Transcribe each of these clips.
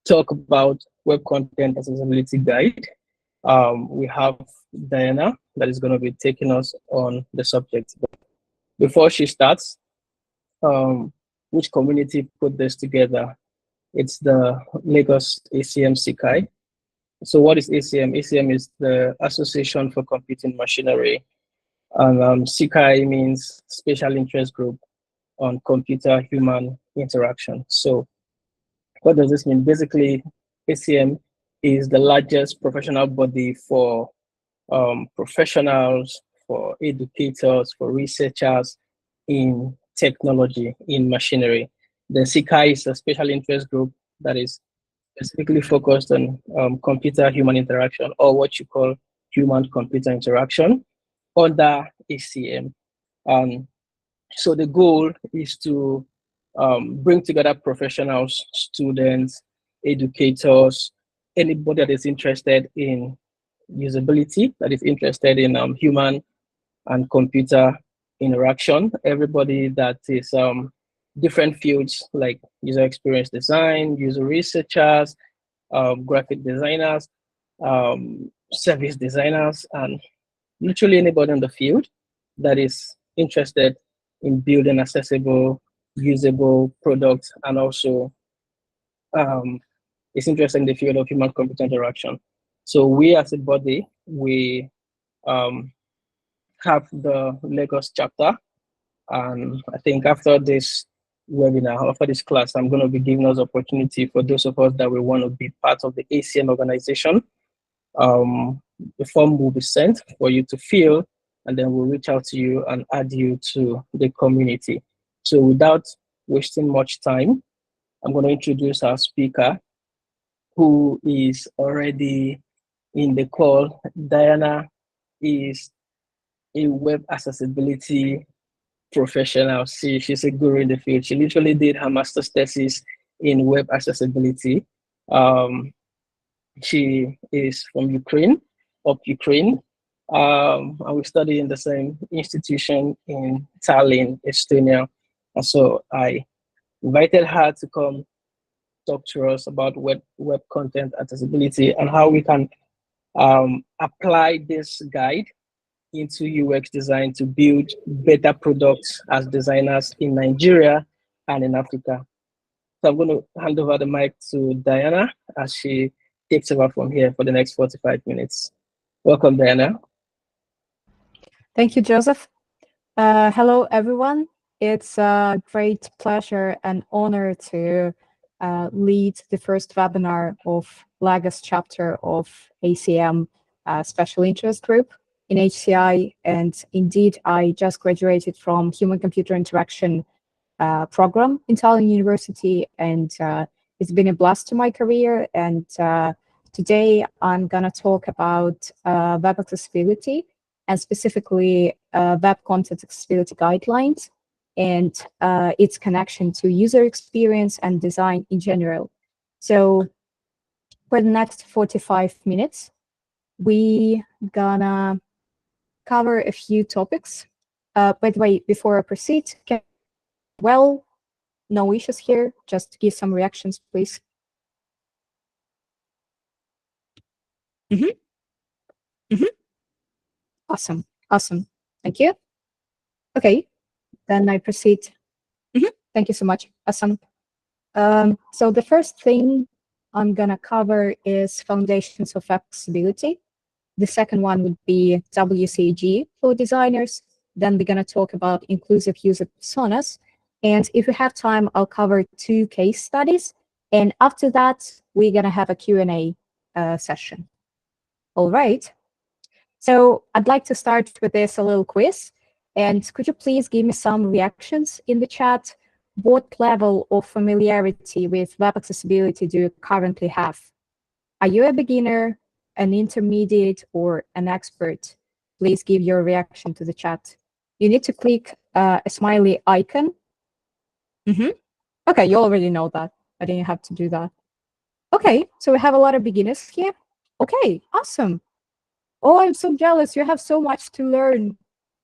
talk about web content accessibility guide. We have Diana that is going to be taking us on the subject. But before she starts, um, which community put this together? It's the Lagos ACM SIGCHI. So what is ACM? ACM is the Association for Computing Machinery. And SIGCHI means Special Interest Group on Computer-Human Interaction. So what does this mean? Basically, ACM is the largest professional body for professionals, for educators, for researchers in technology, in machinery. The SIGCHI is a special interest group that is specifically focused on computer-human interaction, or what you call human-computer interaction, under ACM. So the goal is to bring together professionals, students, educators, anybody that is interested in usability, that is interested in human and computer interaction, everybody that is different fields like user experience design, user researchers, graphic designers, service designers, and literally anybody in the field that is interested in building accessible, usable products, and also is interested in the field of human-computer interaction. So we as a body, we have the Lagos chapter, and I think after this webinar, after this class, I'm going to be giving us opportunity for those of us that we want to be part of the ACM organization. The form will be sent for you to fill, and then we'll reach out to you and add you to the community. So without wasting much time, I'm going to introduce our speaker, who is already in the call. Diana is a web accessibility professional. She's a guru in the field. She literally did her master's thesis in web accessibility. She is from Ukraine, Ukraine. And we study in the same institution in Tallinn, Estonia. And so I invited her to come talk to us about web content accessibility and how we can apply this guide into UX design to build better products as designers in Nigeria and in Africa. So I'm going to hand over the mic to Diana as she takes over from here for the next 45 minutes. Welcome, Diana. Thank you, Joseph. Hello, everyone. It's a great pleasure and honor to lead the first webinar of Lagos chapter of ACM Special Interest Group in HCI. And indeed, I just graduated from Human-Computer Interaction program in Tallinn University, and it's been a blast to my career. And today I'm gonna talk about web accessibility, and specifically web content accessibility guidelines and its connection to user experience and design in general. So for the next 45 minutes, we gonna cover a few topics. By the way, before I proceed, well, no issues here, just give some reactions, please. Awesome, awesome, thank you. Okay, then I proceed. Thank you so much, awesome. So the first thing I'm gonna cover is foundations of accessibility. The second one would be WCAG for designers. Then we're gonna talk about inclusive user personas. And if we have time, I'll cover 2 case studies. And after that, we're gonna have a Q&A session. All right. So I'd like to start with this a little quiz. And could you please give me some reactions in the chat? What level of familiarity with web accessibility do you currently have? Are you a beginner, an intermediate, or an expert? Please give your reaction to the chat. You need to click a smiley icon. Okay, you already know that. I didn't have to do that. Okay, so we have a lot of beginners here. Okay, awesome. Oh, I'm so jealous. You have so much to learn.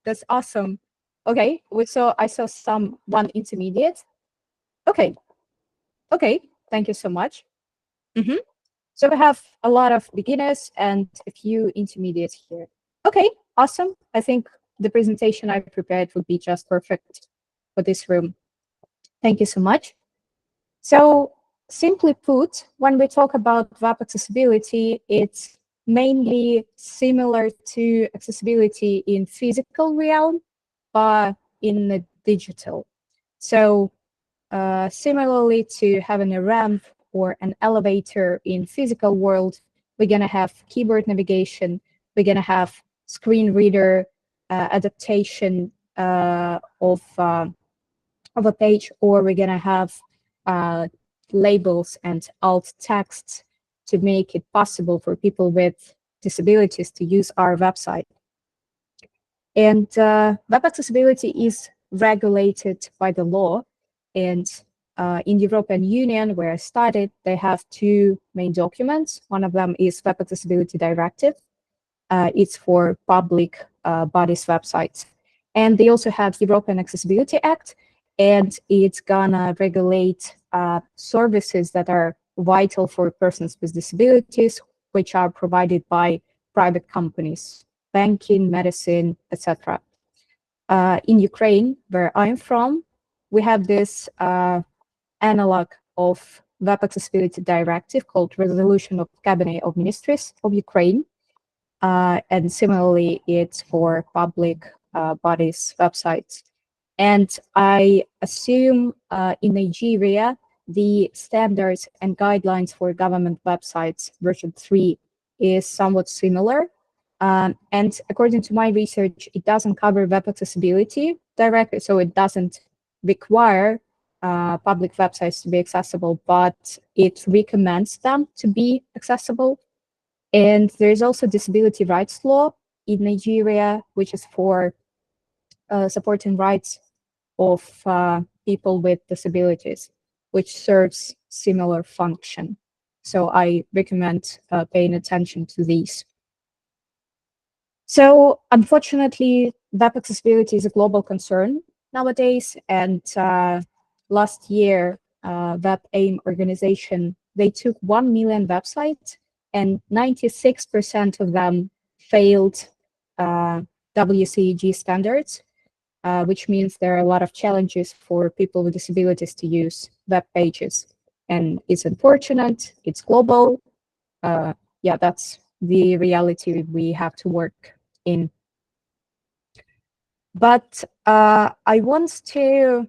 That's awesome. Okay, I saw one intermediate. Okay, thank you so much. So we have a lot of beginners and a few intermediates here. Okay, awesome. I think the presentation I prepared would be just perfect for this room. Thank you so much. So simply put, when we talk about web accessibility, it's mainly similar to accessibility in physical realm, but in the digital. So similarly to having a ramp or an elevator in physical world, we're going to have keyboard navigation, we're going to have screen reader adaptation of a page, or we're going to have uh, labels and alt texts to make it possible for people with disabilities to use our website. And web accessibility is regulated by the law. And in the European Union, where I studied, they have two main documents. One of them is Web Accessibility Directive. It's for public bodies websites. And they also have European Accessibility Act, and it's gonna regulate services that are vital for persons with disabilities, which are provided by private companies, banking, medicine, etc. In Ukraine, where I'm from, we have this analog of Web Accessibility Directive called Resolution of Cabinet of Ministries of Ukraine. And similarly, it's for public bodies websites. And I assume in Nigeria, the standards and guidelines for government websites, version 3, is somewhat similar. And according to my research, it doesn't cover web accessibility directly, so it doesn't require public websites to be accessible, but it recommends them to be accessible. And there's also disability rights law in Nigeria, which is for supporting rights of people with disabilities, which serves similar function. So I recommend paying attention to these. So unfortunately, web accessibility is a global concern nowadays. And last year, Web AIM organization, they took 1 million websites, and 96% of them failed WCAG standards, which means there are a lot of challenges for people with disabilities to use web pages. And it's unfortunate, it's global. Yeah, that's the reality we have to work in. But I want to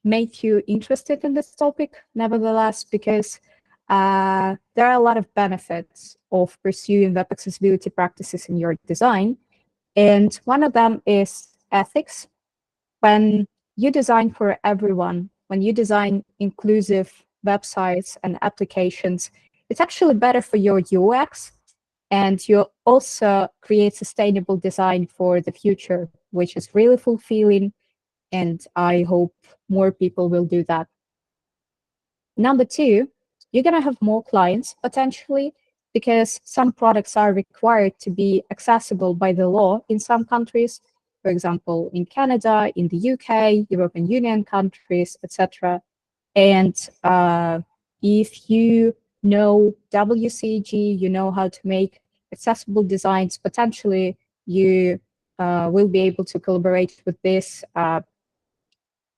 make you interested in this topic, nevertheless, because there are a lot of benefits of pursuing web accessibility practices in your design. And one of them is ethics. When you design for everyone, when you design inclusive websites and applications, it's actually better for your UX, and you also create sustainable design for the future, which is really fulfilling, and I hope more people will do that. Number two, you're going to have more clients potentially, because some products are required to be accessible by the law in some countries, for example, in Canada, in the UK, European Union countries, etc. And if you know WCAG, you know how to make accessible designs, potentially you will be able to collaborate with this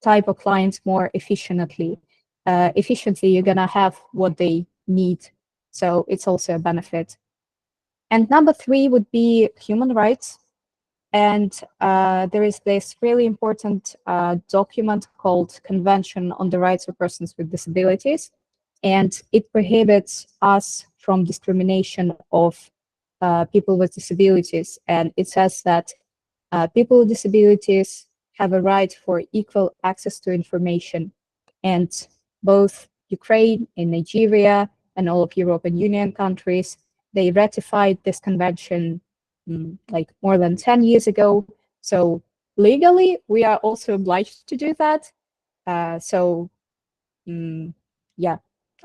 type of clients more efficiently. You're going to have what they need. So it's also a benefit. And number three would be human rights. And there is this really important document called Convention on the Rights of Persons with Disabilities. And it prohibits us from discrimination of people with disabilities. And it says that people with disabilities have a right for equal access to information. And both Ukraine and Nigeria and all of European Union countries, they ratified this convention like more than 10 years ago. So legally, we are also obliged to do that. Yeah,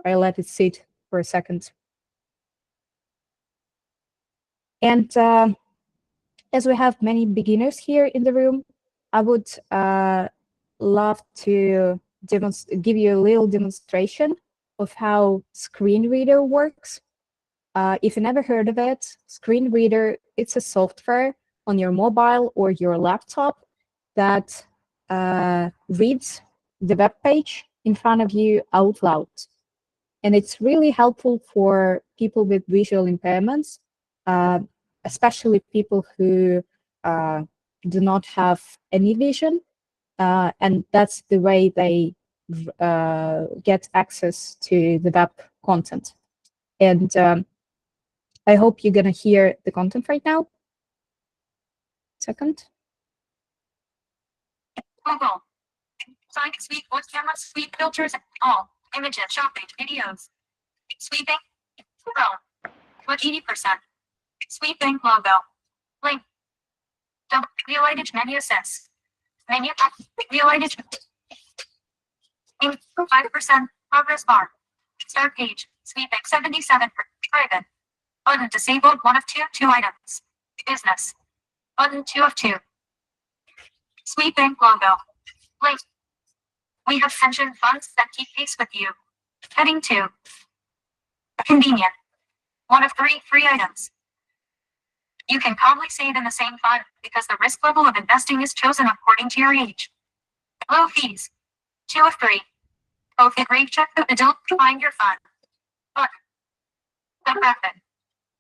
I'll let it sit for a second. And as we have many beginners here in the room, I would love to give you a little demonstration of how screen reader works. If you never heard of it, screen reader, it's a software on your mobile or your laptop that reads the web page in front of you out loud. And it's really helpful for people with visual impairments, uh, especially people who do not have any vision. And that's the way they get access to the web content. And I hope you're going to hear the content right now. Second. Google. Find sweep voice camera, sweep filters, all images, shopping, videos. Sweeping. Chrome. What 80%? Sweeping logo. Link. Double highlighted menu says. Menu. Highlighted. 5%. Progress bar. Start page. Sweeping 77. Private. Button disabled 1 of 2. 2 items. Business. Button 2 of 2. Sweeping logo. Link. We have pension funds that keep pace with you. Heading 2. Convenient. 1 of 3 free items. You can calmly save in the same fund because the risk level of investing is chosen according to your age. Low fees. 2 of 3. Both the grave check the adult find your fund. Book. The graphic.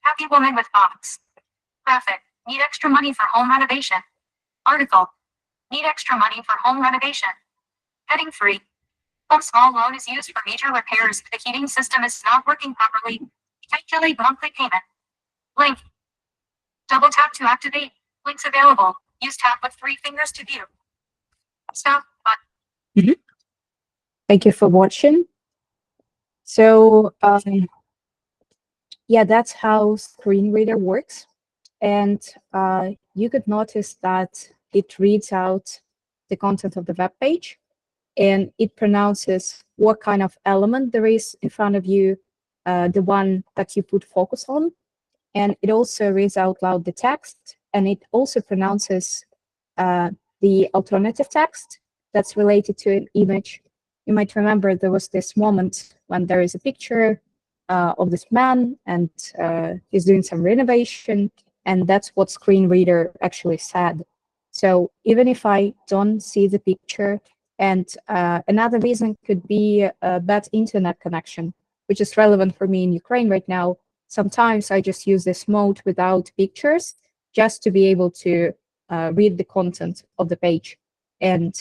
Happy woman with box. Graphic. Need extra money for home renovation. Article. Need extra money for home renovation. Heading 3. A small loan is used for major repairs. The heating system is not working properly. Calculate monthly payment. Link. Double tap to activate. Links available. Use tap with 3 fingers to view. Stop button. Thank you for watching. So, yeah, that's how screen reader works. And you could notice that it reads out the content of the web page, and it pronounces what kind of element there is in front of you, the one that you put focus on. And it also reads out loud the text, and it also pronounces the alternative text that's related to an image. You might remember there was this moment when there is a picture of this man, and he's doing some renovation, and that's what screen reader actually said. So even if I don't see the picture, and another reason could be a bad internet connection, which is relevant for me in Ukraine right now. Sometimes I just use this mode without pictures just to be able to read the content of the page. And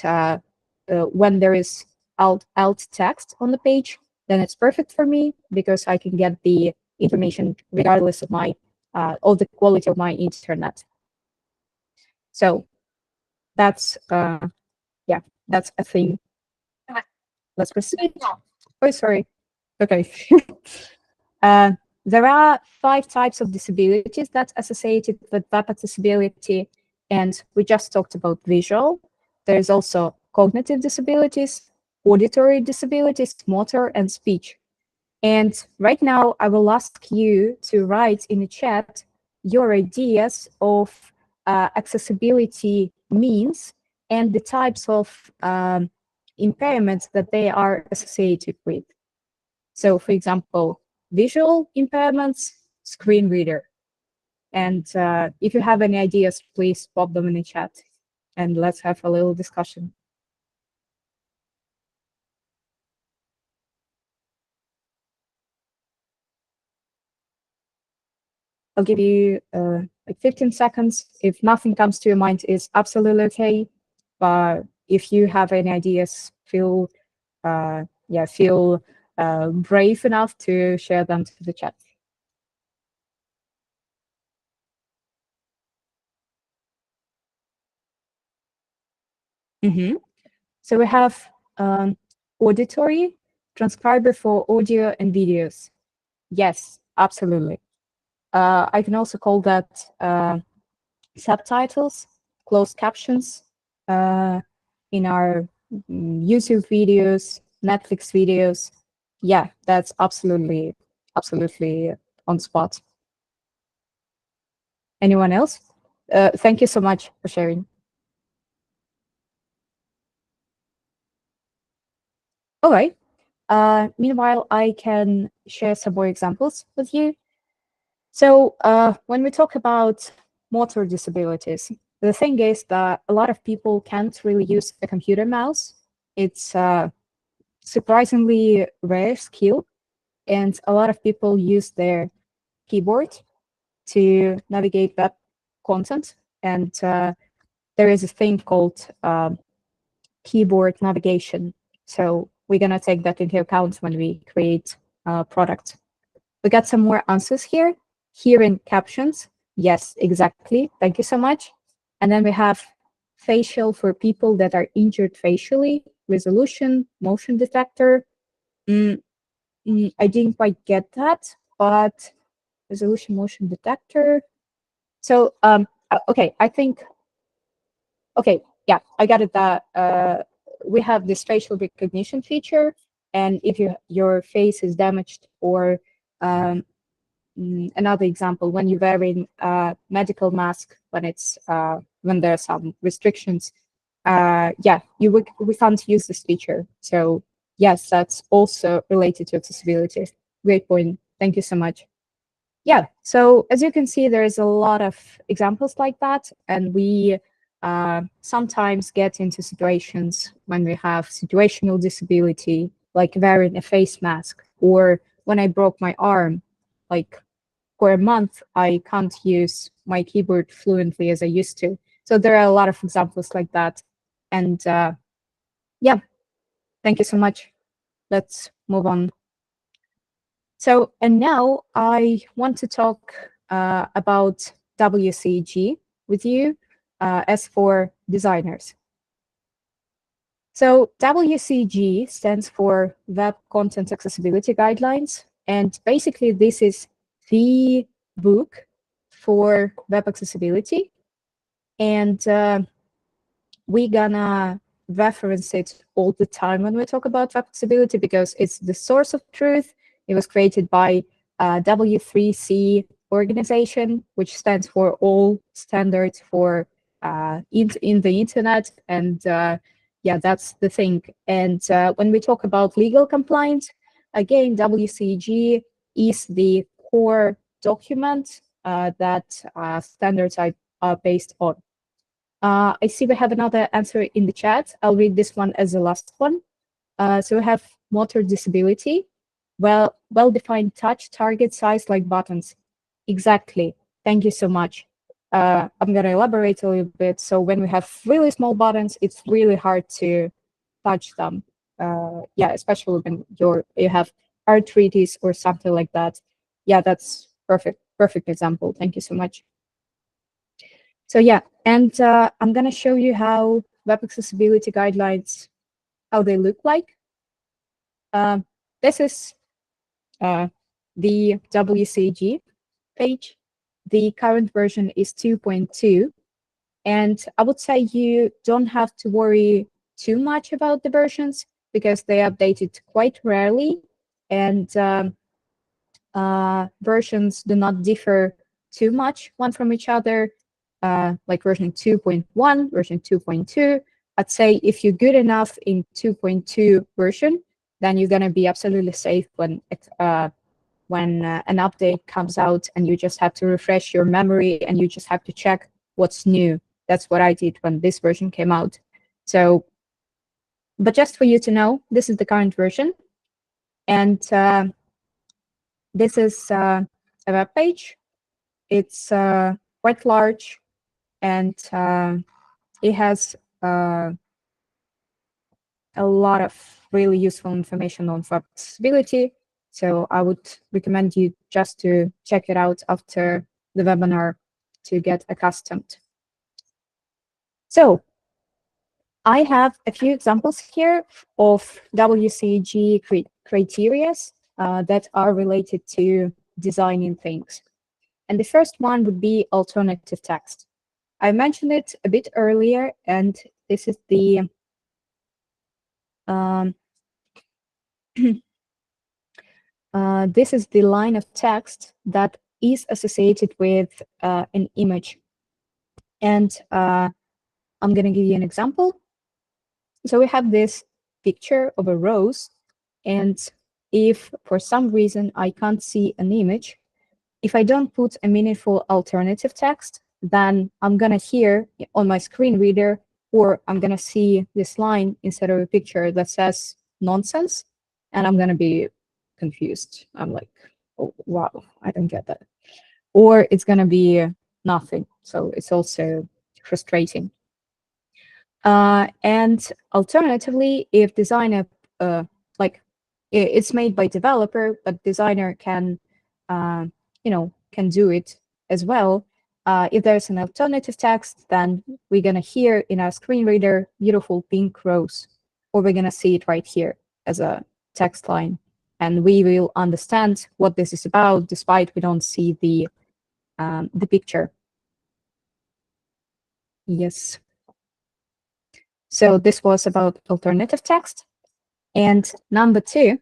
when there is alt text on the page, then it's perfect for me because I can get the information regardless of my of the quality of my internet. So that's yeah, that's a thing. Let's proceed. Oh, sorry. Okay. There are 5 types of disabilities that's associated with web accessibility, and we just talked about visual. There's also cognitive disabilities, auditory disabilities, motor, and speech. And right now, I will ask you to write in the chat your ideas of accessibility means and the types of impairments that they are associated with. So, for example, visual impairments, screen reader. And if you have any ideas, please pop them in the chat and let's have a little discussion. I'll give you like 15 seconds. If nothing comes to your mind, it's absolutely okay. But if you have any ideas, feel brave enough to share them to the chat. So we have auditory, transcriber for audio and videos. Yes, absolutely. I can also call that subtitles, closed captions in our YouTube videos, Netflix videos. Yeah, that's absolutely on spot. Anyone else? Thank you so much for sharing. All right. Meanwhile, I can share some more examples with you. So when we talk about motor disabilities, the thing is that a lot of people can't really use a computer mouse. It's a surprisingly rare skill, and a lot of people use their keyboard to navigate web content. And there is a thing called keyboard navigation. So we're going to take that into account when we create products. We got some more answers here. Hearing captions. Yes, exactly. Thank you so much. And then we have facial for people that are injured facially, resolution, motion detector. I didn't quite get that, but resolution, motion detector. So, okay, I think, okay, yeah, I got it. That we have this facial recognition feature, and if your face is damaged, or another example, when you're wearing a medical mask, when it's when there are some restrictions, yeah, we can't use this feature. So yes, that's also related to accessibility. Great point. Thank you so much. Yeah, so as you can see, there's a lot of examples like that, and we sometimes get into situations when we have situational disability, like wearing a face mask, or when I broke my arm, like for a month, I can't use my keyboard fluently as I used to. So there are a lot of examples like that. And yeah, thank you so much. Let's move on. So, and now I want to talk about WCAG with you as for designers. So WCAG stands for Web Content Accessibility Guidelines. And basically, this is the book for web accessibility. And we're gonna reference it all the time when we talk about web accessibility because it's the source of truth. It was created by W3C organization, which stands for All Standards for in the internet. And yeah, that's the thing. And when we talk about legal compliance, again, WCAG is the core document that standards are based on. I see we have another answer in the chat. I'll read this one as the last one. So we have motor disability. Well-defined touch target size like buttons. Exactly. Thank you so much. I'm going to elaborate a little bit. So when we have really small buttons, it's really hard to touch them. Yeah, especially when you have arthritis or something like that. Yeah, that's perfect example. Thank you so much. So yeah, and I'm going to show you how web accessibility guidelines, how they look like. This is the WCAG page. The current version is 2.2. And I would say you don't have to worry too much about the versions because they update it quite rarely. And versions do not differ too much one from each other. Like version 2.1, version 2.2. I'd say if you're good enough in 2.2 version, then you're going to be absolutely safe when an update comes out and you just have to refresh your memory and you just have to check what's new. That's what I did when this version came out. So, but just for you to know, this is the current version. And this is a web page. It's quite large, and it has a lot of really useful information on web accessibility. So I would recommend you just to check it out after the webinar to get accustomed. So I have a few examples here of WCAG criteria that are related to designing things. And the first one would be alternative text. I mentioned it a bit earlier, and this is the this is the line of text that is associated with an image. And I'm going to give you an example. So we have this picture of a rose, And if for some reason I can't see an image, if I don't put a meaningful alternative text, then I'm gonna hear on my screen reader, or I'm gonna see this line instead of a picture that says nonsense, and I'm gonna be confused. I'm like, oh, wow, I don't get that. Or it's gonna be nothing. So it's also frustrating. And alternatively, if designer, like it's made by developer, but designer can, uh, can do it as well. If there's an alternative text, then we're gonna hear in our screen reader beautiful pink rose, or we're gonna see it right here as a text line, and we will understand what this is about, despite we don't see the picture. Yes. So this was about alternative text. And number two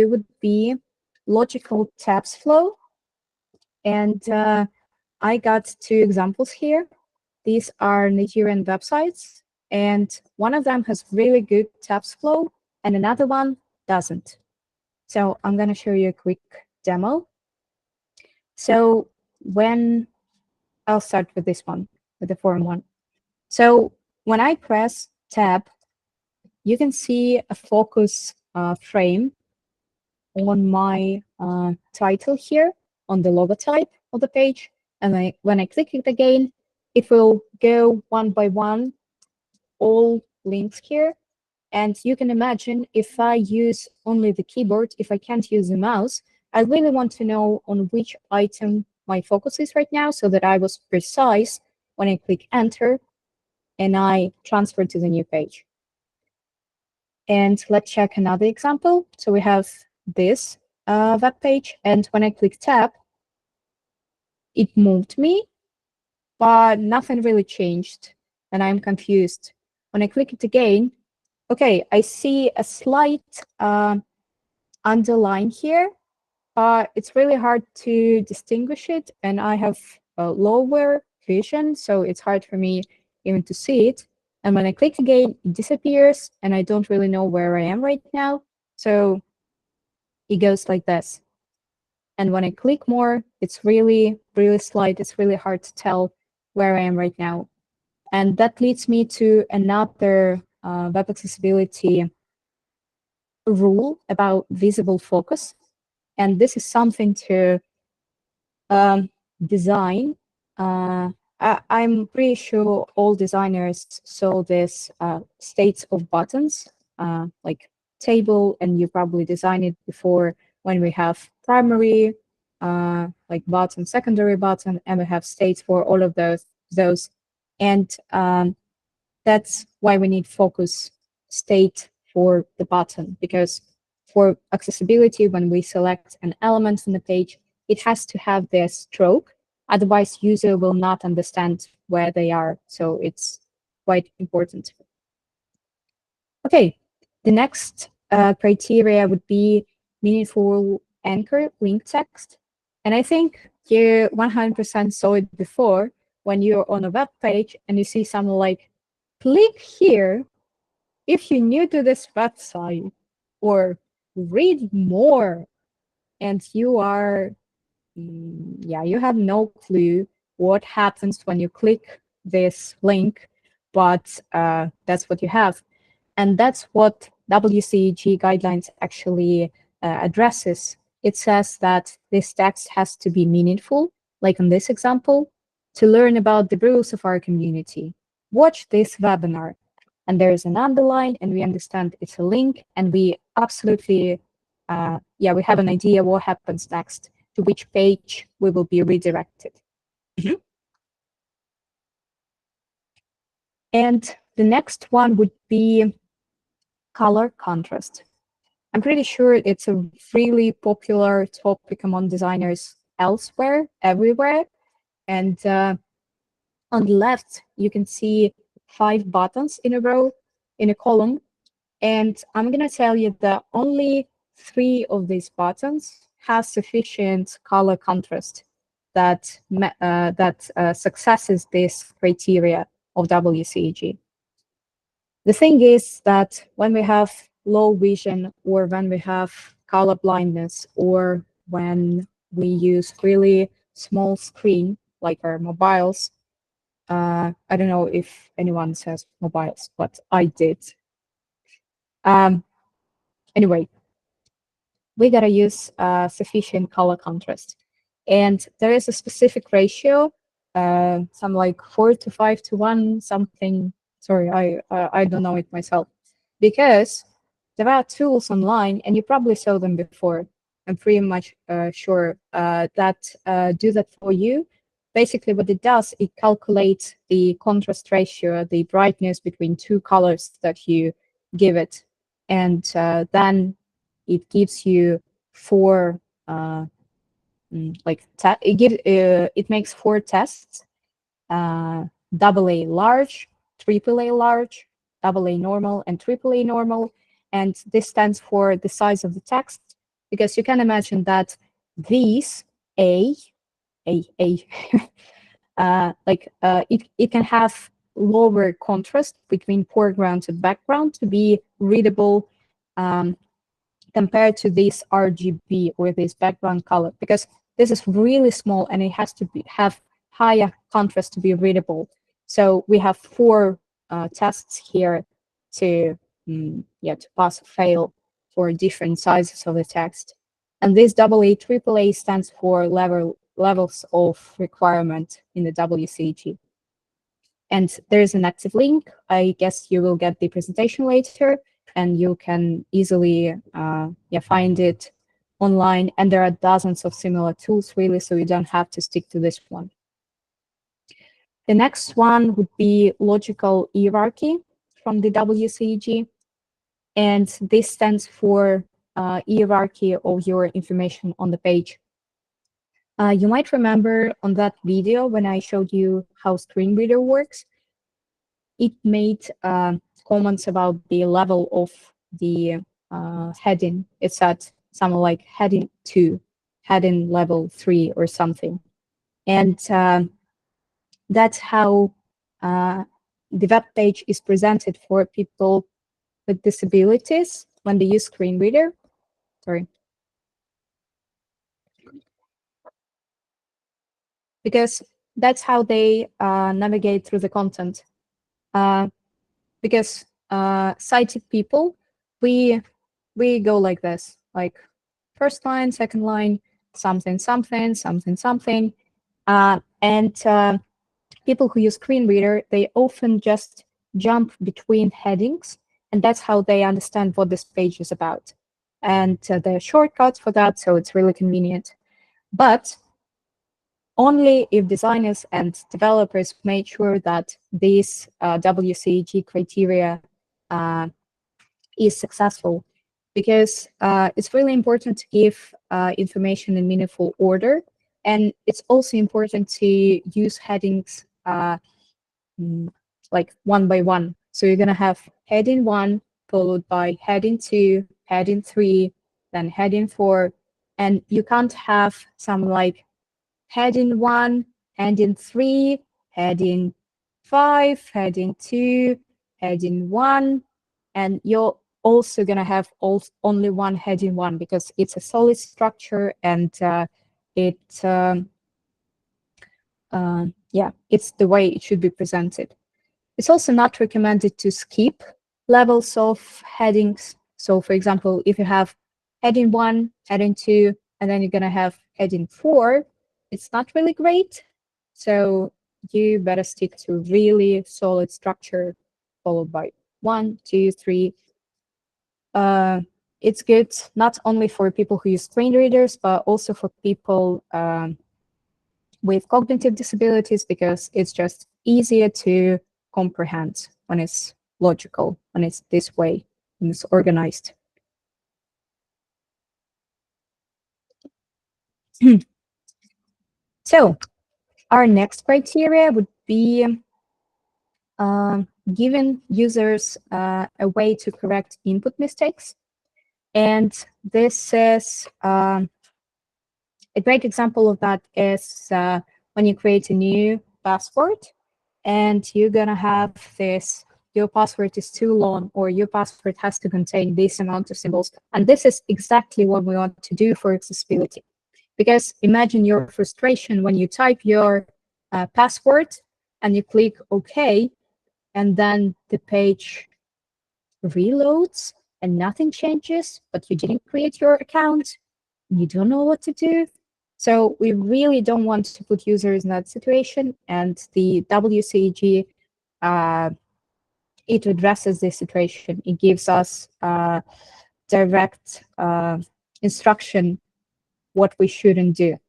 would be logical tabs flow. And I got two examples here. These are Nigerian websites, and one of them has really good tabs flow, and another one doesn't. So I'm going to show you a quick demo. So when I'll start with this one, with the forum one. So when I press tab, you can see a focus frame on my title here, on the logotype of the page. And when I click it again, it will go one by one, all links here. And you can imagine if I use only the keyboard, if I can't use the mouse, I really want to know on which item my focus is right now, so that I was precise when I click enter and I transfer to the new page. And let's check another example. So we have this web page, and when I click tab, it moved me, but nothing really changed, and I'm confused. When I click it again, okay, I see a slight underline here, but it's really hard to distinguish it, and I have a lower vision, so it's hard for me even to see it. And when I click again, it disappears, and I don't really know where I am right now. So it goes like this. And when I click more, it's really, really slight. It's really hard to tell where I am right now. And that leads me to another web accessibility rule about visible focus. And this is something to design. I'm pretty sure all designers saw this states of buttons, like table, and you probably designed it before when we have primary, like button, secondary button, and we have states for all of those. And that's why we need focus state for the button, because for accessibility, when we select an element on the page, it has to have their stroke. Otherwise, user will not understand where they are. So it's quite important. Okay, the next criteria would be meaningful anchor link text. And I think you 100% saw it before when you're on a web page and you see something like, click here if you're new to this website, or read more, and you are, you have no clue what happens when you click this link, but that's what you have. And that's what WCAG guidelines actually addresses. It says that this text has to be meaningful, like in this example, to learn about the rules of our community. Watch this webinar. And there is an underline, and we understand it's a link, and we absolutely, we have an idea what happens next, to which page we will be redirected. And the next one would be color contrast. I'm pretty sure it's a really popular topic among designers elsewhere, everywhere. And on the left, you can see 5 buttons in a row, in a column. And I'm going to tell you that only 3 of these buttons have sufficient color contrast that successes this criteria. of WCAG. The thing is that when we have low vision, or when we have color blindness, or when we use really small screen like our mobiles, I don't know if anyone says mobiles, but I did. Anyway, we gotta use sufficient color contrast. And there is a specific ratio, some like 4:5:1, something. Sorry, I don't know it myself. Because there are tools online, and you probably saw them before. I'm pretty much sure that do that for you. Basically, what it does, it calculates the contrast ratio, the brightness between two colors that you give it. And then it gives you four it makes four tests: AA large, AAA large, AA normal, and AAA normal. And this stands for the size of the text, because you can imagine that these A, it can have lower contrast between foreground and background to be readable compared to this RGB, or this background color, because this is really small and it has to have higher contrast to be readable. So we have four tests here to pass or fail for different sizes of the text. And this AA, AAA stands for levels of requirement in the WCAG. And there's an active link. I guess you will get the presentation later, and you can easily find it online. And there are dozens of similar tools, really, so you don't have to stick to this one. The next one would be logical hierarchy from the WCAG. And this stands for hierarchy of your information on the page. You might remember on that video when I showed you how screen reader works, it made comments about the level of the heading. It's at something like heading 2, heading level 3 or something. And that's how the web page is presented for people with disabilities when they use screen reader. Sorry. Because that's how they navigate through the content. Because sighted people, we go like this, like first line, second line, something, something, something, something. And people who use screen reader, they often just jump between headings, and that's how they understand what this page is about. And there are shortcuts for that, so it's really convenient. But only if designers and developers made sure that this WCAG criteria is successful, because it's really important to give information in meaningful order. And it's also important to use headings like one by one. So you're going to have heading 1 followed by heading 2, heading 3, then heading 4. And you can't have some like heading 1, heading 3, heading 5, heading 2, heading 1. And you're also going to have only one heading 1, because it's a solid structure, and it's the way it should be presented. It's also not recommended to skip levels of headings. So for example, if you have heading 1, heading 2, and then you're going to have heading 4, it's not really great. So you better stick to really solid structure, followed by 1, 2, 3. It's good not only for people who use screen readers, but also for people with cognitive disabilities, because it's just easier to comprehend when it's logical, when it's this way, when it's organized. So our next criteria would be giving users a way to correct input mistakes. And this is a great example of that is when you create a new password and you're gonna have this, your password is too long, or your password has to contain this amount of symbols. And this is exactly what we want to do for accessibility. Because imagine your frustration when you type your password and you click OK, and then the page reloads and nothing changes, but you didn't create your account, you don't know what to do. So we really don't want to put users in that situation, and the WCAG, it addresses this situation. It gives us direct instruction what we shouldn't do.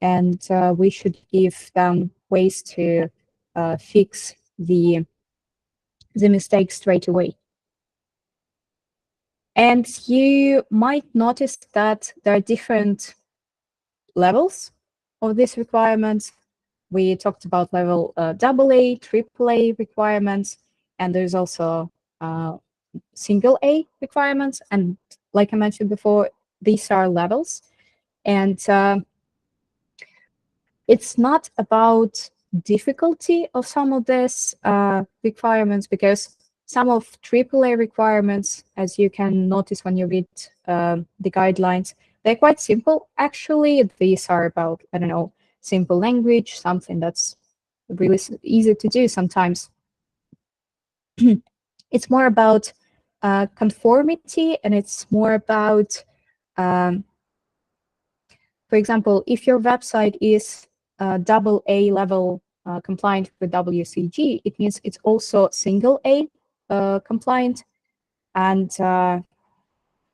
And we should give them ways to fix the mistake straight away. And you might notice that there are different levels of these requirements. We talked about level AA, AAA requirements, and there's also single A requirements. And like I mentioned before, these are levels. And it's not about difficulty of some of these requirements, because some of AAA requirements, as you can notice when you read the guidelines, they're quite simple. Actually, these are about, I don't know, simple language, something that's really easy to do sometimes. It's more about conformity, and it's more about, for example, if your website is AA level compliant with WCAG, it means it's also single A compliant. And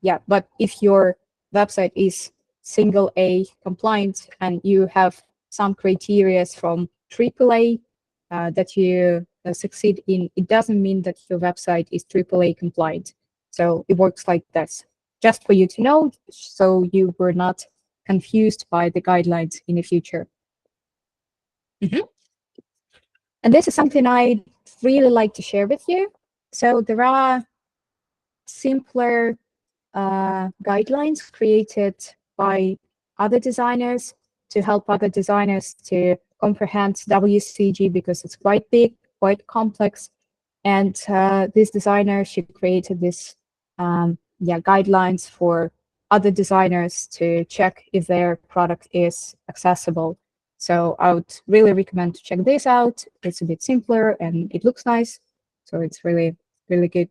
yeah, but if your website is single A compliant and you have some criteria from AAA that you succeed in, it doesn't mean that your website is AAA compliant. So it works like this, just for you to know, so you were not confused by the guidelines in the future. And this is something I really like to share with you. So there are simpler guidelines created by other designers to help other designers to comprehend WCAG, because it's quite big, quite complex. And this designer, she created this guidelines for other designers to check if their product is accessible. So I would really recommend to check this out. It's a bit simpler and it looks nice. So it's really, really good.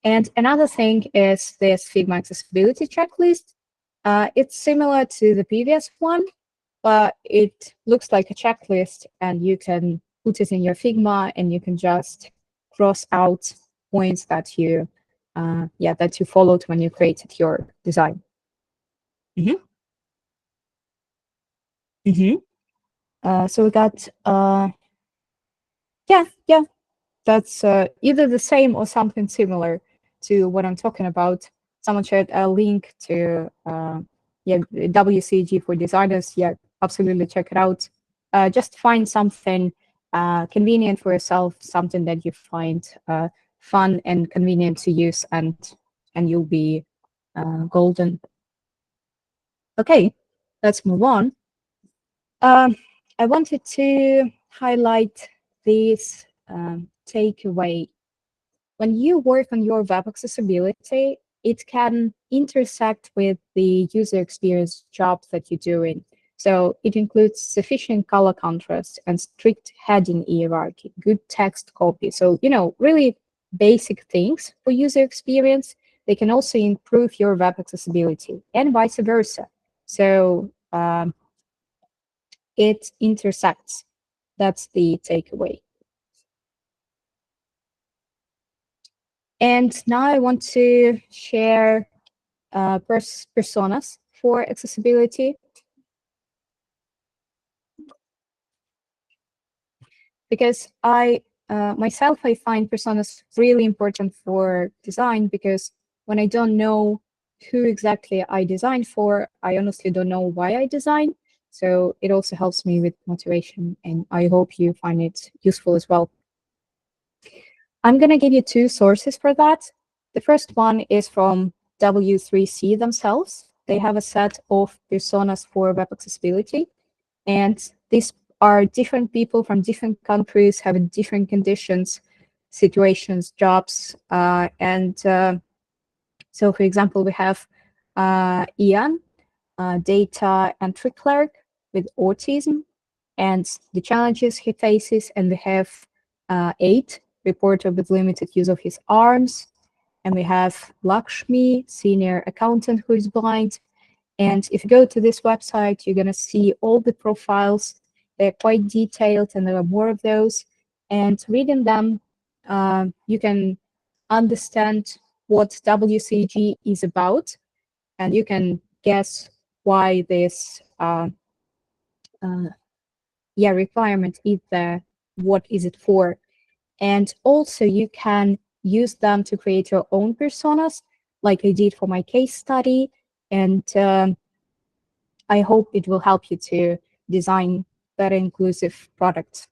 And another thing is this Figma accessibility checklist. It's similar to the previous one, but it looks like a checklist, and you can put it in your Figma and you can just cross out points that you that you followed when you created your design. So we got that's either the same or something similar to what I'm talking about. Someone shared a link to WCAG for designers. Yeah, absolutely check it out. Just find something convenient for yourself, something that you find fun and convenient to use, and you'll be golden. Okay, let's move on. I wanted to highlight this takeaway. When you work on your web accessibility, it can intersect with the user experience job that you're doing. So it includes sufficient color contrast and strict heading hierarchy, good text copy. So, really basic things for user experience. They can also improve your web accessibility and vice versa. So it intersects. That's the takeaway. And now I want to share personas for accessibility. Because I myself, I find personas really important for design, because when I don't know who exactly I design for, I honestly don't know why I design. So it also helps me with motivation, and I hope you find it useful as well. I'm going to give you two sources for that. The first one is from W3C themselves. They have a set of personas for web accessibility. And this are different people from different countries having different conditions, situations, jobs, and so, for example, we have Ian, data entry clerk with autism, and the challenges he faces. And we have 8, reporter with limited use of his arms. And we have Lakshmi, senior accountant who is blind. And if you go to this website, you're going to see all the profiles. They're quite detailed, and there are more of those. And reading them, you can understand what WCAG is about, and you can guess why this requirement is there, what is it for. And also you can use them to create your own personas, like I did for my case study. And I hope it will help you to design better inclusive products.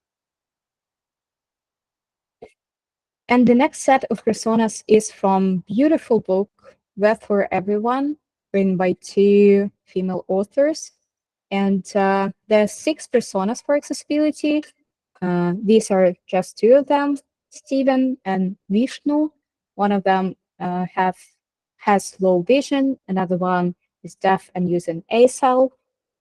And the next set of personas is from beautiful book, Web for Everyone, written by 2 female authors. And there are 6 personas for accessibility. These are just 2 of them, Stephen and Vishnu. One of them has low vision, another one is deaf and using ASL.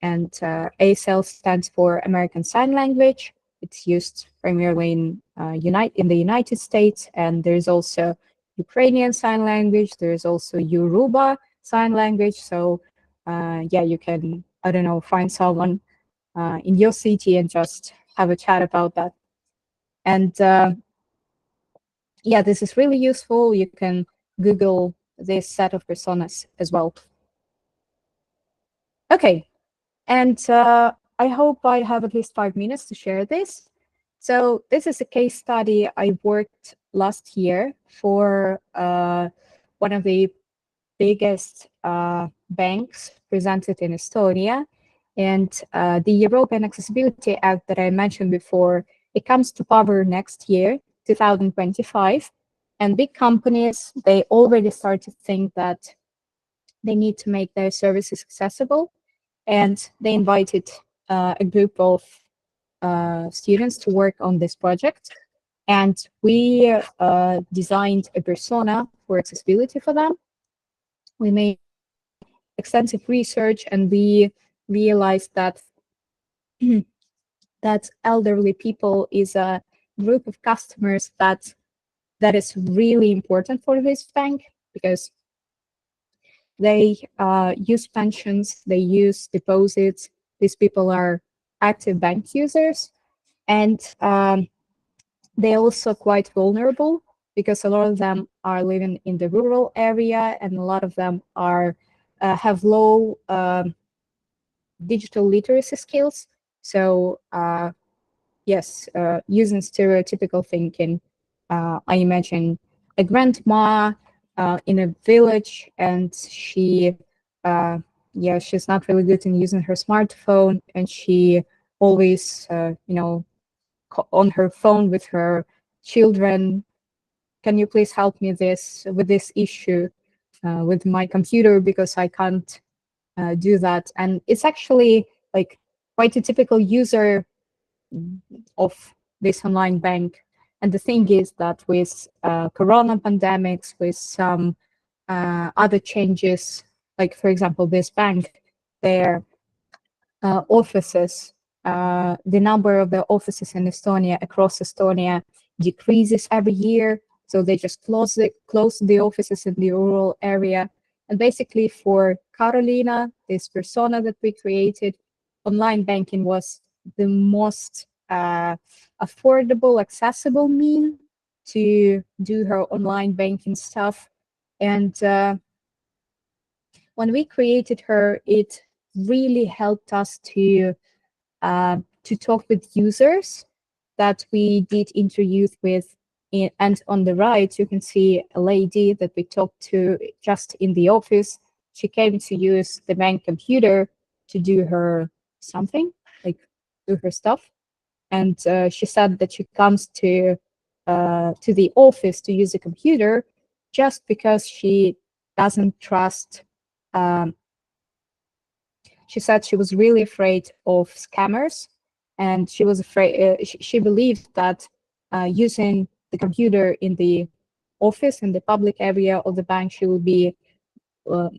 And ASL stands for American Sign Language. It's used primarily in the United States, and there's also Ukrainian Sign Language. There's also Yoruba Sign Language. So yeah, you can, I don't know, find someone in your city and just have a chat about that. And yeah, this is really useful. You can Google this set of personas as well. Okay, and I hope I have at least 5 minutes to share this. So this is a case study I worked last year for one of the biggest banks presented in Estonia. And the European Accessibility Act that I mentioned before, it comes to power next year, 2025. And big companies, they already start to think that they need to make their services accessible. And they invited a group of students to work on this project. And we designed a persona for accessibility for them. We made extensive research, and we realized that that elderly people is a group of customers that is really important for this bank, because they use pensions, they use deposits. These people are active bank users, and they're also quite vulnerable because a lot of them are living in the rural area, and a lot of them are have low digital literacy skills. So yes, using stereotypical thinking, I imagine a grandma in a village, and yeah, she's not really good in using her smartphone, and she always, on her phone with her children. Can you please help me with this issue with my computer, because I can't do that. And it's actually like quite a typical user of this online bank. And the thing is that with corona pandemics, with some other changes, like for example, this bank, their offices, the number of the offices in Estonia, across Estonia, decreases every year. So they just close the offices in the rural area. And basically for Carolina, this persona that we created, online banking was the most affordable, accessible mean to do her online banking stuff. And when we created her, it really helped us to talk with users that we did interviews with. And on the right, you can see a lady that we talked to just in the office. She came to use the bank computer to do her something, like do her stuff. And she said that she comes to the office to use a computer just because she doesn't trust. She said she was really afraid of scammers, and she was afraid. She believed that using the computer in the office in the public area of the bank, she would be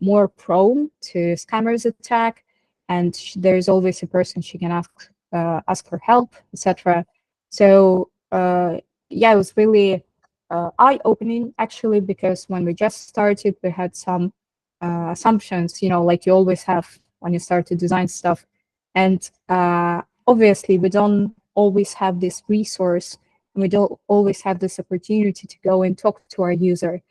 more prone to scammers attack, and there's always a person she can ask for help, etc. So yeah, it was really eye-opening actually, because when we just started, we had some assumptions, like you always have when you start to design stuff, and obviously we don't always have this resource, and we don't always have this opportunity to go and talk to our user.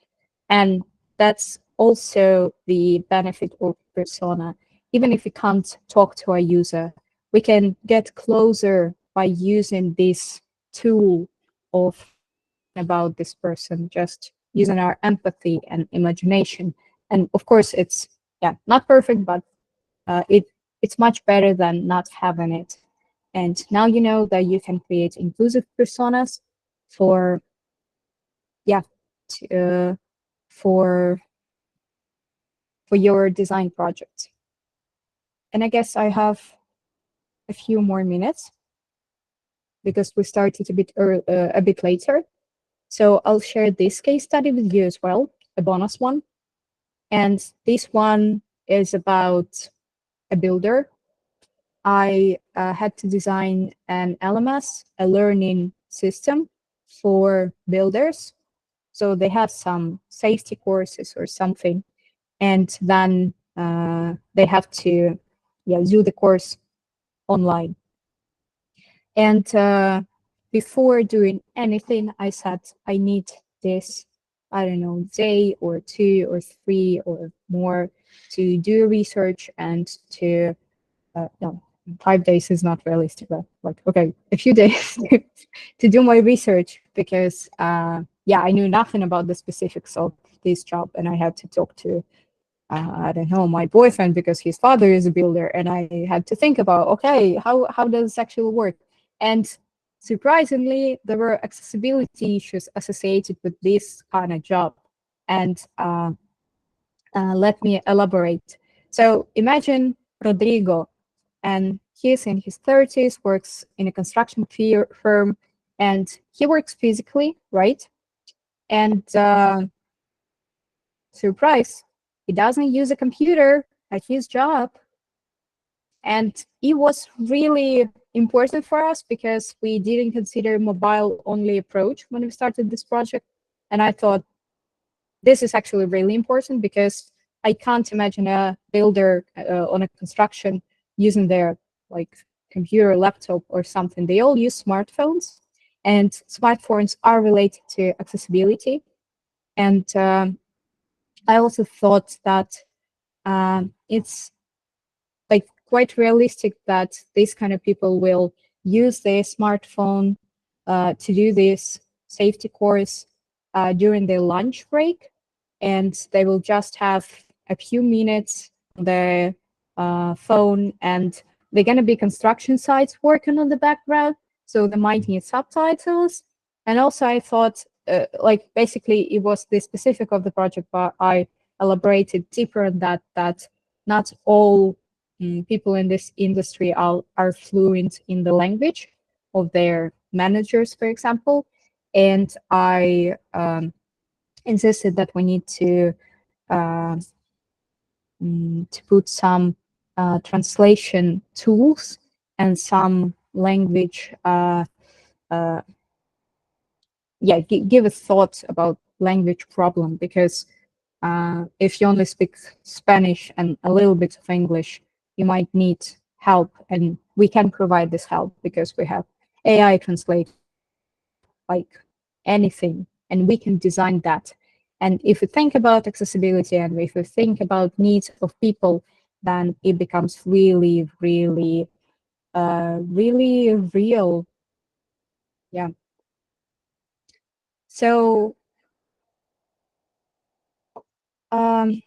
And that's also the benefit of persona. Even if we can't talk to our user, we can get closer by using this tool of about this person, just using our empathy and imagination. And of course, it's not perfect, but it's much better than not having it. And now you know that you can create inclusive personas for yeah to, for your design project. And I guess I have a few more minutes because we started a bit later. So I'll share this case study with you as well, a bonus one. And this one is about a builder. I had to design an LMS, a learning system for builders. So they have some safety courses or something, and then they have to do the course online. And before doing anything, I said, I need this, I don't know, day or 2 or 3 or more to do research and to, no, 5 days is not realistic, but like, okay, a few days to do my research because, I knew nothing about the specifics of this job, and I had to talk to I don't know, my boyfriend because his father is a builder, and I had to think about, okay, how does this actually work? And surprisingly, there were accessibility issues associated with this kind of job. And let me elaborate. So imagine Rodrigo, and he's in his 30s, works in a construction firm, and he works physically, right? And surprise, he doesn't use a computer at his job. And it was really important for us because we didn't consider mobile only approach when we started this project. And I thought this is actually really important because I can't imagine a builder on a construction using their like computer, laptop or something. They all use smartphones, and smartphones are related to accessibility. And I also thought that it's like quite realistic that these kind of people will use their smartphone to do this safety course during their lunch break, and they will just have a few minutes on their phone, and they're going to be construction sites working on the background, so they might need subtitles. And also I thought like basically it was the specific of the project, but I elaborated deeper on that not all people in this industry are fluent in the language of their managers, for example. And I insisted that we need uh, to put some translation tools and some language, give a thought about language problem, because if you only speak Spanish and a little bit of English, you might need help, and we can provide this help because we have AI translate like anything, and we can design that. And if we think about accessibility and if we think about needs of people, then it becomes really, really, really real. Yeah. So um,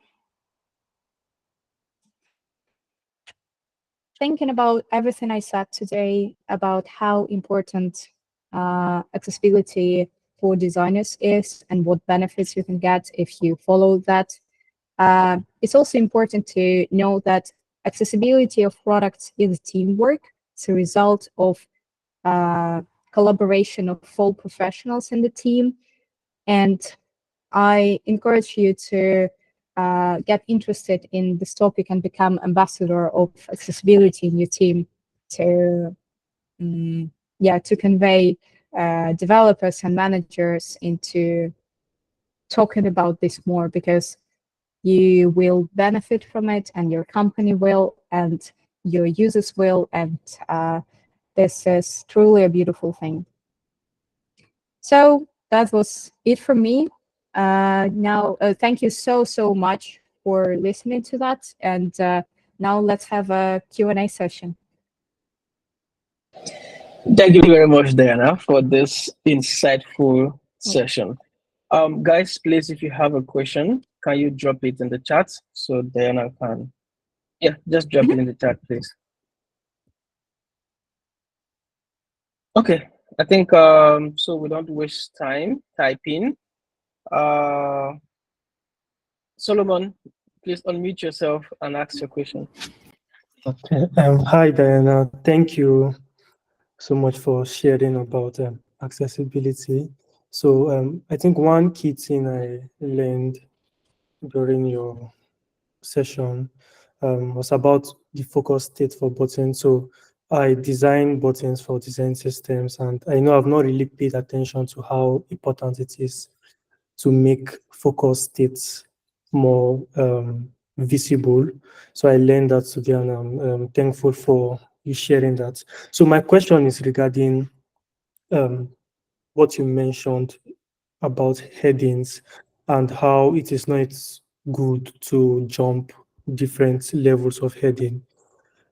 thinking about everything I said today about how important accessibility for designers is and what benefits you can get if you follow that, it's also important to know that accessibility of products is teamwork. It's a result of collaboration of full professionals in the team. And I encourage you to get interested in this topic and become ambassador of accessibility in your team to, to convey developers and managers into talking about this more, because you will benefit from it and your company will and your users will, and this is truly a beautiful thing. So that was it from me. Now, thank you so much for listening to that. And now let's have a Q&A session. Thank you very much, Diana, for this insightful session. Guys, please, if you have a question, can you drop it in the chat so Diana can, just drop it in the chat, please. Okay, I think, so we don't waste time typing. Solomon, please unmute yourself and ask your question. Okay. Hi, Diana. Thank you so much for sharing about accessibility. So I think one key thing I learned during your session was about the focus state for buttons. So I design buttons for design systems, and I know I've not really paid attention to how important it is to make focus states more visible. So I learned that today, and I'm thankful for you sharing that. So my question is regarding what you mentioned about headings and how it is not good to jump different levels of heading.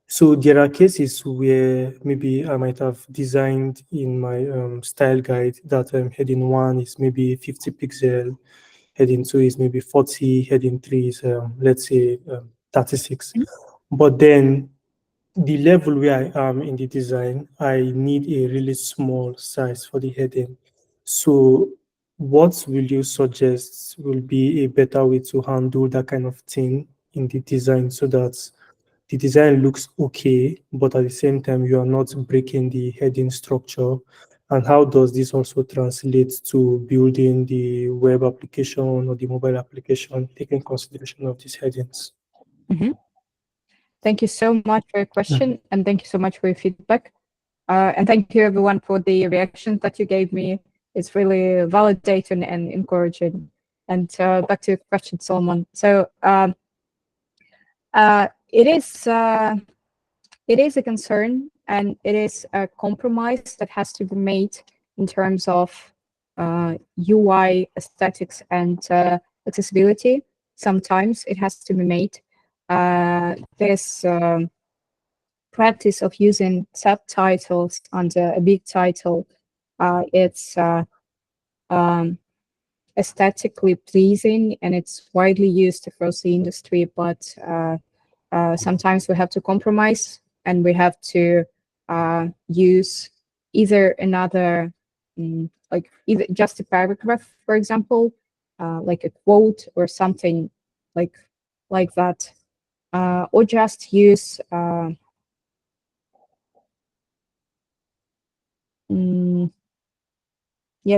So there are cases where maybe I might have designed in my style guide that heading 1 is maybe 50 pixel, heading 2 is maybe 40, heading 3 is let's say 36. But then the level where I am in the design, I need a really small size for the heading. So what will you suggest will be a better way to handle that kind of thing in the design so that the design looks okay, but at the same time, you are not breaking the heading structure? And how does this also translate to building the web application or the mobile application, taking consideration of these headings? Thank you so much for your question, and thank you so much for your feedback. And thank you everyone for the reactions that you gave me. It's really validating and encouraging. And back to your question, Solomon. So it is a concern, and it is a compromise that has to be made in terms of UI aesthetics and accessibility. Sometimes it has to be made. This practice of using subtitles under a big title, it's aesthetically pleasing and it's widely used across the industry, but sometimes we have to compromise and we have to use either another, like either just a paragraph, for example, like a quote or something like that, or just use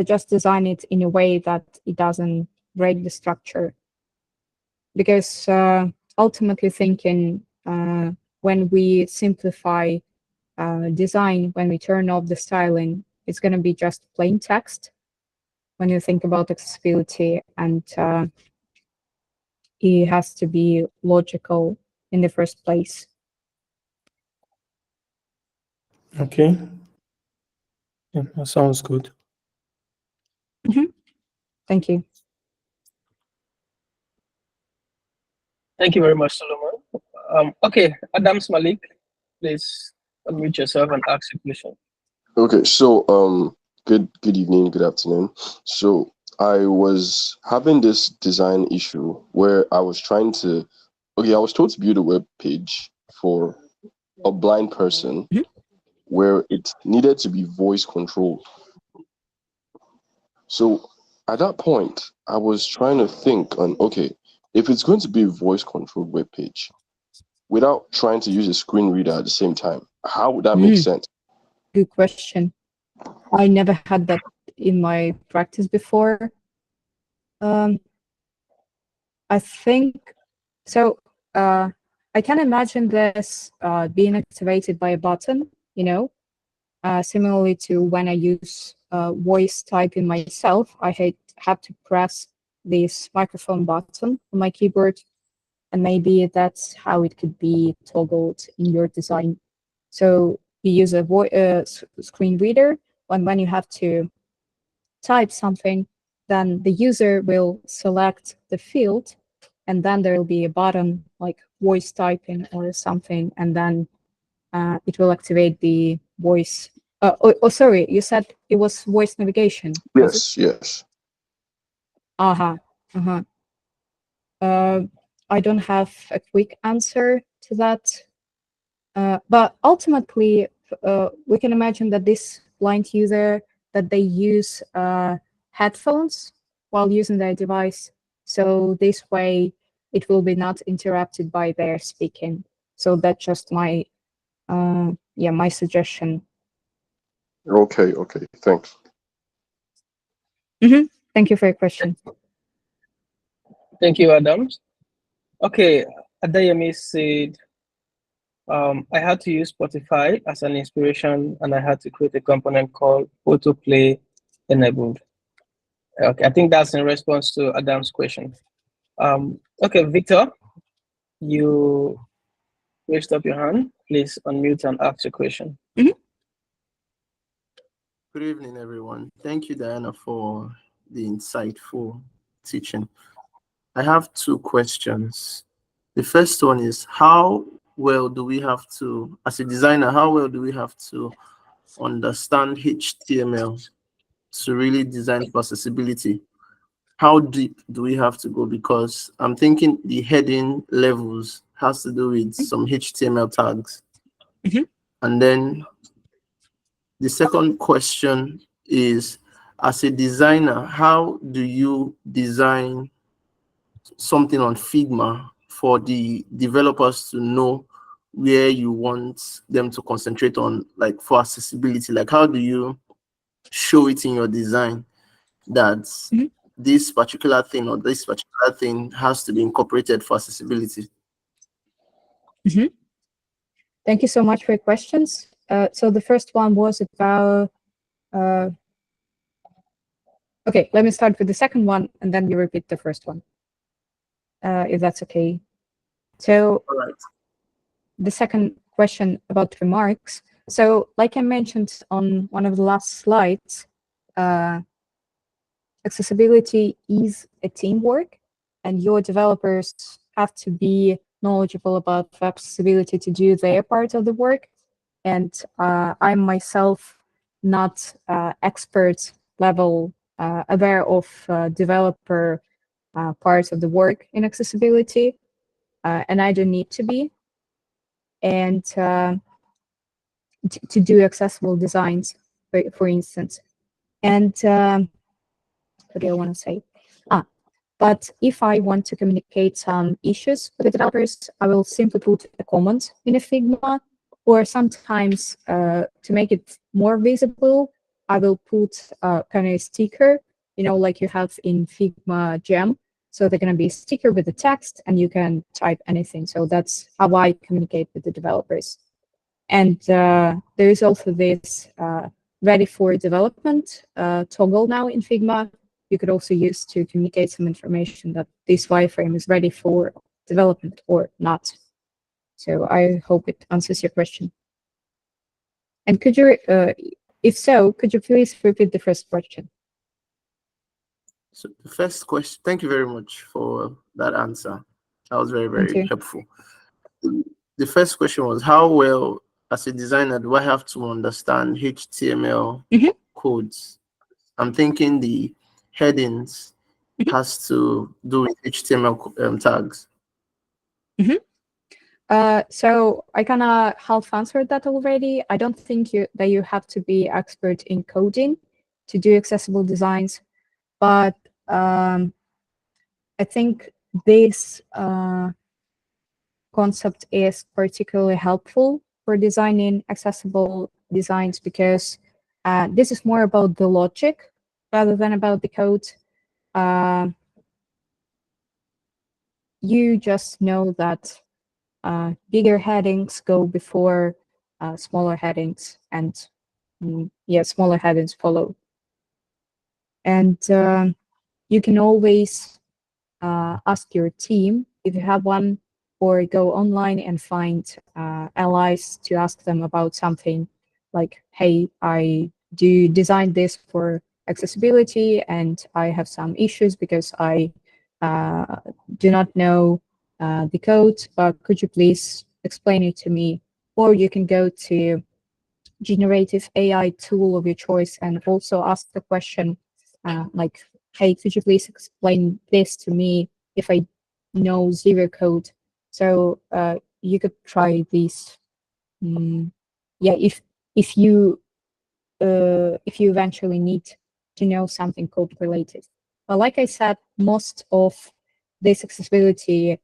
just design it in a way that it doesn't break the structure. Because ultimately thinking, when we simplify design, when we turn off the styling, it's going to be just plain text when you think about accessibility, and it has to be logical in the first place. Okay. Yeah, that sounds good. Thank you. Thank you very much, Solomon. Okay, Adams Malik, please unmute yourself and ask your question. Okay, so good evening, good afternoon. So I was having this design issue where I was trying to, I was told to build a web page for a blind person where it needed to be voice controlled. So at that point, I was trying to think on, okay, if it's going to be a voice controlled web page without trying to use a screen reader at the same time, how would that make sense? good question. I never had that in my practice before. I think so. I can imagine this being activated by a button, similarly to when I use voice typing myself. I have to press this microphone button on my keyboard, and maybe that's how it could be toggled in your design. So you use a screen reader, and when you have to type something, then the user will select the field, and then there will be a button like voice typing or something, and then it will activate the voice. Sorry, you said it was voice navigation. Yes, yes. Uh-huh. I don't have a quick answer to that. But ultimately, we can imagine that this blind user, that they use headphones while using their device. So this way, it will be not interrupted by their speaking. So that's just my my suggestion. Okay, thanks. Thank you for your question. Thank you, Adams. Okay, Adayemi said, I had to use Spotify as an inspiration, and I had to create a component called autoplay enabled. Okay, I think that's in response to Adam's question. Okay, Victor, you raised up your hand. Please unmute and ask your question. Good evening, everyone. Thank you, Diana, for the insightful teaching. I have two questions. The first one is, how well do we have to, as a designer, how well do we have to understand HTML to really design for accessibility? How deep do we have to go? Because I'm thinking the heading levels has to do with some HTML tags. And then the second question is, as a designer, how do you design something on Figma for the developers to know where you want them to concentrate on, like for accessibility? Like, how do you show it in your design that this particular thing or this particular thing has to be incorporated for accessibility? Thank you so much for your questions. So the first one was about, okay, let me start with the second one, and then you repeat the first one, if that's okay. So the second question about remarks. So like I mentioned on one of the last slides, accessibility is a teamwork, and your developers have to be knowledgeable about accessibility to do their part of the work. And I'm myself not expert level aware of developer parts of the work in accessibility, and I don't need to be. And to do accessible designs, for instance. And what do I want to say? But if I want to communicate some issues with the developers, I will simply put a comment in a Figma, or sometimes to make it more visible, I will put kind of a sticker, like you have in Figma Gem. So they're going to be a sticker with the text, and you can type anything. So that's how I communicate with the developers. And there is also this ready for development toggle now in Figma. You could also use to communicate some information that this wireframe is ready for development or not. So I hope it answers your question. And could you, if so, could you please repeat the first question? So the first question, thank you very much for that answer. That was very, very helpful. The first question was, how well, as a designer, do I have to understand HTML codes? I'm thinking the headings has to do with HTML tags. So I kind of half answered that already. I don't think that you have to be expert in coding to do accessible designs, but I think this concept is particularly helpful for designing accessible designs, because this is more about the logic rather than about the code. You just know that bigger headings go before smaller headings, and yeah, smaller headings follow. And you can always ask your team if you have one, or go online and find allies to ask them about something like, hey, I do design this for accessibility and I have some issues because I do not know the code, but could you please explain it to me? Or you can go to generative AI tool of your choice and also ask the question like, hey, could you please explain this to me if I know zero code? So you could try these. Yeah, if you eventually need to know something code related. But like I said, most of these accessibility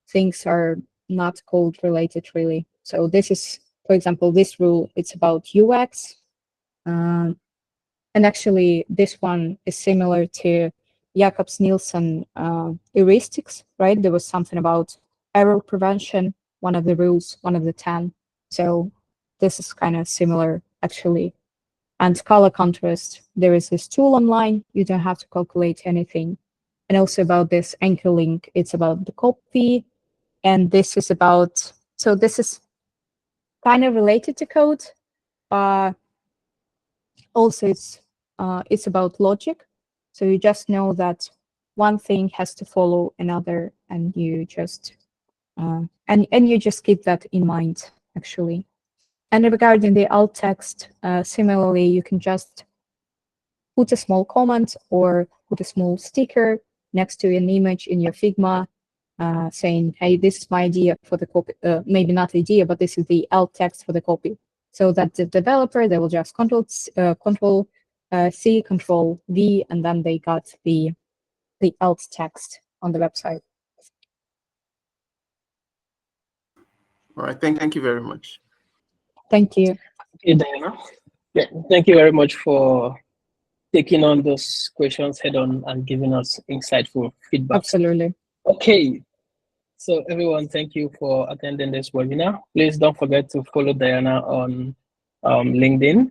things are not code related really. So this is, for example, this rule, it's about UX. And actually, this one is similar to Jacobs Nielsen heuristics, right? There was something about error prevention, one of the rules, one of the 10. So this is kind of similar, actually. And color contrast, there is this tool online. You don't have to calculate anything. And also about this anchor link, it's about the copy. And this is about, so this is kind of related to code. Also, it's about logic. So you just know that one thing has to follow another, and you just and you just keep that in mind, actually. And regarding the alt text, similarly, you can just put a small comment or put a small sticker next to an image in your Figma, saying, hey, this is my idea for the copy, maybe not idea, but this is the alt text for the copy. So that the developer, they will just control C, control V, and then they got the alt text on the website. All right, thank you very much. Thank you. Okay, Diana. Yeah, thank you very much for taking on those questions head on and giving us insightful feedback. Absolutely. Okay, so everyone, thank you for attending this webinar. Please don't forget to follow Diana on LinkedIn.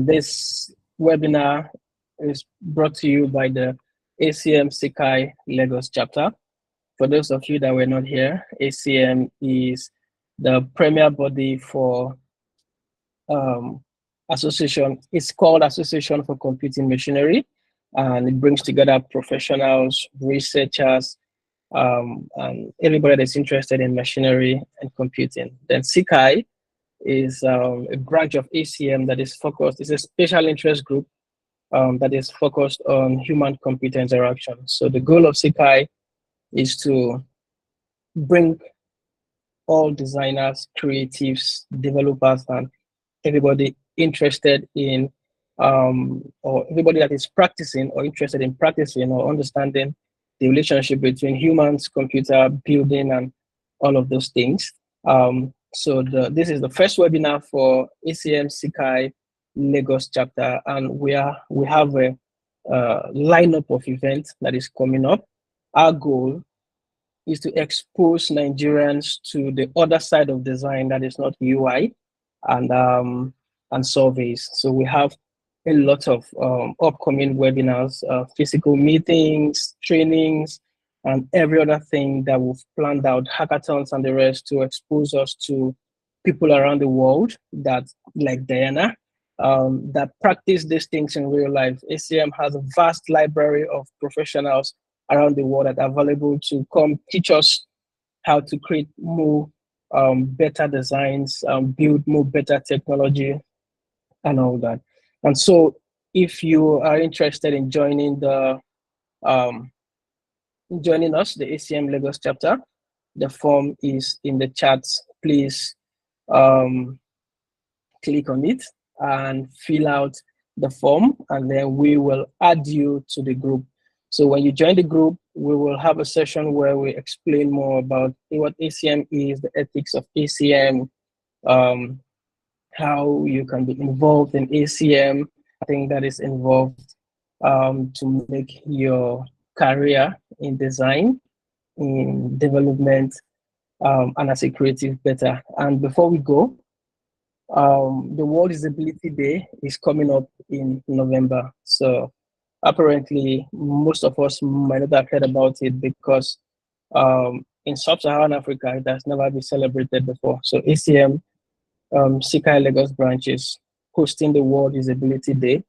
This webinar is brought to you by the ACM SIGCHI Lagos chapter. For those of you that were not here, ACM is the premier body for association. It's called Association for Computing Machinery, and it brings together professionals, researchers, and everybody that's interested in machinery and computing. Then SIGCHI is a branch of ACM that is focused, it's a special interest group that is focused on human-computer interaction. So the goal of SIGCHI is to bring all designers, creatives, developers, and everybody interested in, or everybody that is practicing or interested in practicing or understanding the relationship between humans, computer, building, and all of those things. So this is the first webinar for ACM SIGCHI Lagos chapter, and we have a lineup of events that is coming up. Our goal is to expose Nigerians to the other side of design that is not UI and surveys. So we have a lot of upcoming webinars, physical meetings, trainings, and every other thing that we've planned out, hackathons and the rest, to expose us to people around the world that, like Diana, that practice these things in real life. ACM has a vast library of professionals around the world that are available to come teach us how to create more better designs, build more better technology, and all that. And so, if you are interested in joining the joining us, the ACM Lagos chapter, the form is in the chat. Please click on it and fill out the form, and then we will add you to the group. So when you join the group, we will have a session where we explain more about what ACM is, the ethics of ACM, how you can be involved in ACM, I think that is involved to make your career in design, in development, and as a creative better. And before we go, the World Disability Day is coming up in November. So apparently, most of us might not have heard about it because in sub-Saharan Africa, it has never been celebrated before. So ACM SIGCHI Lagos branch is hosting the World Disability Day,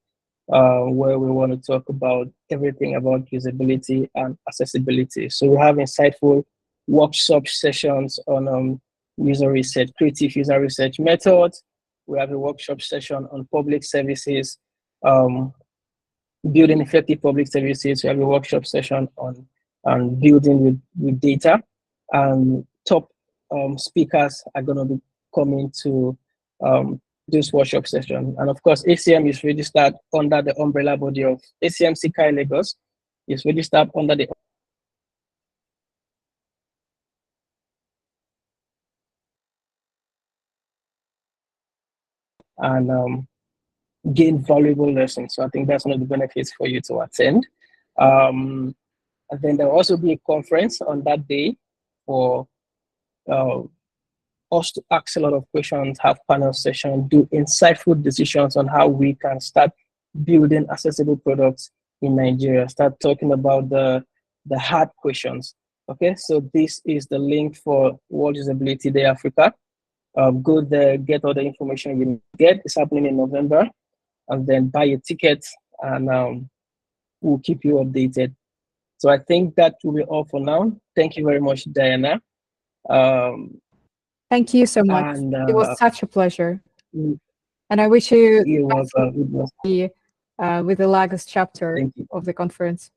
where we want to talk about everything about usability and accessibility. So we have insightful workshop sessions on user research, creative user research methods. We have a workshop session on public services, building effective public services. We have a workshop session on building with data. And top speakers are going to be coming to this workshop session. And of course, ACM is registered under the umbrella body of ACM SIGCHI Lagos. It's registered under the and gain valuable lessons. So I think that's one of the benefits for you to attend. And then there'll also be a conference on that day for us to ask a lot of questions, have panel sessions, do insightful decisions on how we can start building accessible products in Nigeria, start talking about the hard questions. Okay, so this is the link for World Disability Day Africa. Go there, get all the information you get. It's happening in November, and then buy a ticket, and we'll keep you updated. So I think that will be all for now. Thank you very much, Diana. Thank you so much. And, it was such a pleasure. Mm. And I wish you You're welcome. with the Lagos chapter of the conference.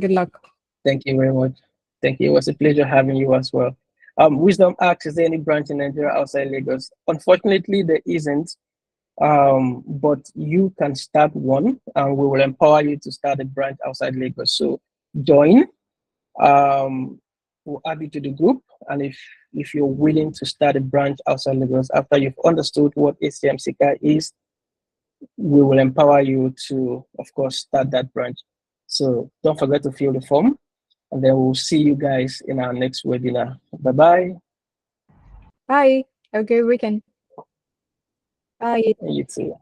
Good luck. Thank you very much. Thank you. It was a pleasure having you as well. Wisdom asks, is there any branch in Nigeria outside Lagos? Unfortunately, there isn't, but you can start one, and we will empower you to start a branch outside Lagos. So join. We'll add you to the group, and if you're willing to start a branch outside Lagos after you've understood what ACM SIGCHI is, we will empower you to, of course, start that branch. So don't forget to fill the form, and then we'll see you guys in our next webinar. Bye-bye. Bye. Have a good weekend. Bye. And you too.